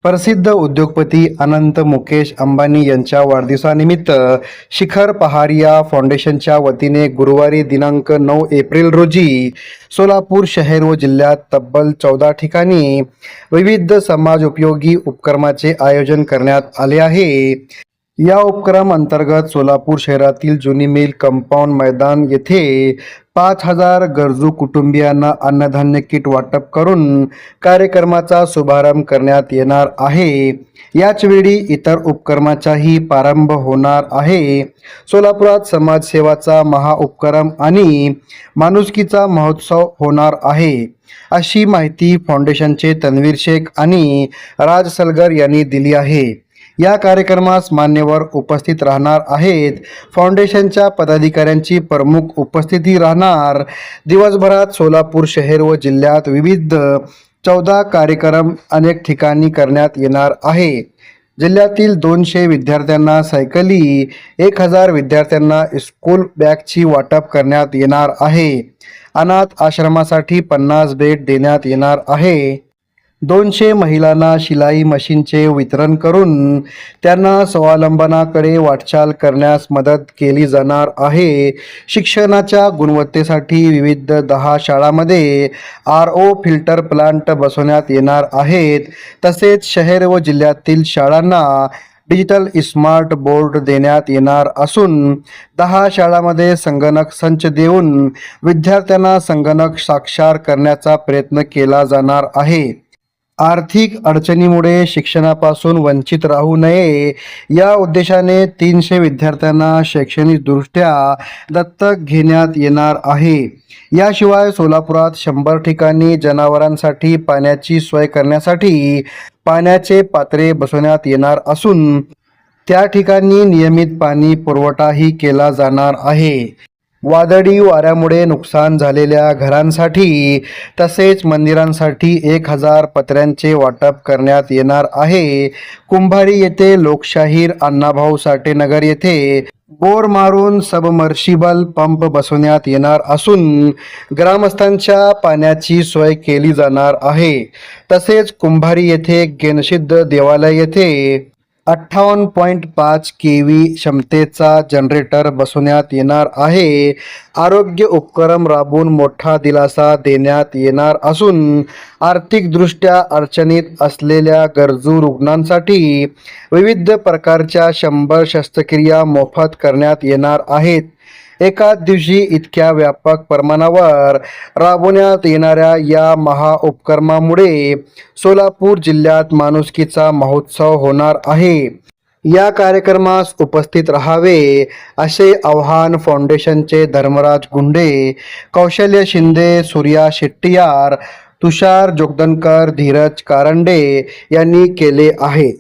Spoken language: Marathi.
प्रसिद्ध उद्योगपती अनंत मुकेश अंबानी यांच्या वाढदिवसानिमित्त शिखर पहारिया फाउंडेशनच्या वतीने गुरुवारी दिनांक 9 एप्रिल रोजी सोलापूर शहर व जिल्ह्यात तब्बल 14 ठिकाणी विविध समाज उपयोगी उपक्रमाचे आयोजन करण्यात आले आहे। या उपक्रम अंतर्गत सोलापूर शहरातील जुनी मिल कंपाऊंड मैदान येथे 5,000 गरजू कुटुंबियांना अन्नधान्य किट वाटप करून कार्यक्रमाचा शुभारंभ करण्यात येणार आहे। याच वेळी इतर उपक्रमाचाही प्रारंभ होणार आहे। सोलापुरात समाजसेवाचा महाउपक्रम आणि माणुसकीचा महोत्सव होणार आहे, अशी माहिती फाउंडेशनचे तन्वीर शेख आणि राज सलगर यांनी दिली आहे। या कार्यक्रमास मान्यवर उपस्थित राहणार आहेत। फाउंडेशनच्या पदाधिकाऱ्यांची प्रमुख उपस्थिती राहणार। दिवसभरात सोलापूर शहर व जिल्ह्यात विविध 14 कार्यक्रम अनेक ठिकाणी करण्यात येणार आहे। जिल्ह्यातील 200 विद्यार्थ्यांना सायकली, 1000 विद्यार्थ्यांना स्कूल बॅगची वाटप करण्यात येणार आहे। अनाथ आश्रमासाठी 50 बेड देण्यात येणार आहे। 200 महिलांना शिलाई मशीनचे वितरण करून त्यांना स्वावलंबनाकडे वाटचाल करण्यास मदत केली जाणार आहे। शिक्षणाच्या गुणवत्तेसाठी विविध 10 शाळांमध्ये RO फिल्टर प्लांट बसवण्यात येणार आहेत। तसेच शहर व जिल्ह्यातील शाळांना डिजिटल स्मार्ट बोर्ड देण्यात येणार असून 10 शाळांमध्ये संगणक संच देऊन विद्यार्थ्यांना संगणक साक्षर करण्याचा प्रयत्न केला जाणार आहे। आर्थिक अडचणीमुळे शिक्षणापासून वंचित राहू नये या उद्देशाने 300 विद्यार्थ्यांना शैक्षणिकदृष्ट्या दत्तक घेण्यात येणार आहे। याशिवाय सोलापुरात 100 ठिकाणी जनावरांसाठी पाण्याची सोय करण्यासाठी पाण्याचे पात्रे बसवण्यात येणार असून त्या ठिकाणी नियमित पाणी पुरवठाही केला जाणार आहे। वादळी वाऱ्यामुळे नुकसान झालेल्या घरांसाठी तसेच मंदिरांसाठी 1000 पत्र्यांचे वाटप करण्यात येणार आहे। कुंभारी येथे लोकशाहीर अण्णाभाऊ साठे नगर येथे बोर मारून सबमर्शिबल पंप बसवण्यात येणार असून ग्रामस्थांच्या पाण्याची सोय केली जाणार आहे। तसेच कुंभारी येथे गेनसिद्ध देवालय येथे 58.5 kV क्षमतेचा जनरेटर बसवण्यात येणार आहे। आरोग्य उपक्रम राबवून मोठा दिलासा देण्यात येणार असून आर्थिकदृष्ट्या अडचणीत असलेल्या गरजू रुग्णांसाठी विविध प्रकारच्या 100 शस्त्रक्रिया मोफत करण्यात येणार आहेत। एकाच दिवशी इतक्या व्यापक प्रमाणावर राबवण्यात येणाऱ्या या महाउपक्रमामुळे सोलापूर जिल्ह्यात माणुसकीचा महोत्सव होणार आहे। या कार्यक्रमास उपस्थित राहावे असे आवाहन फाउंडेशनचे धर्मराज गुंडे, कौशल्य शिंदे, सूर्या शेट्टियार, तुषार जोगदनकर, धीरज कारंडे यांनी केले आहे।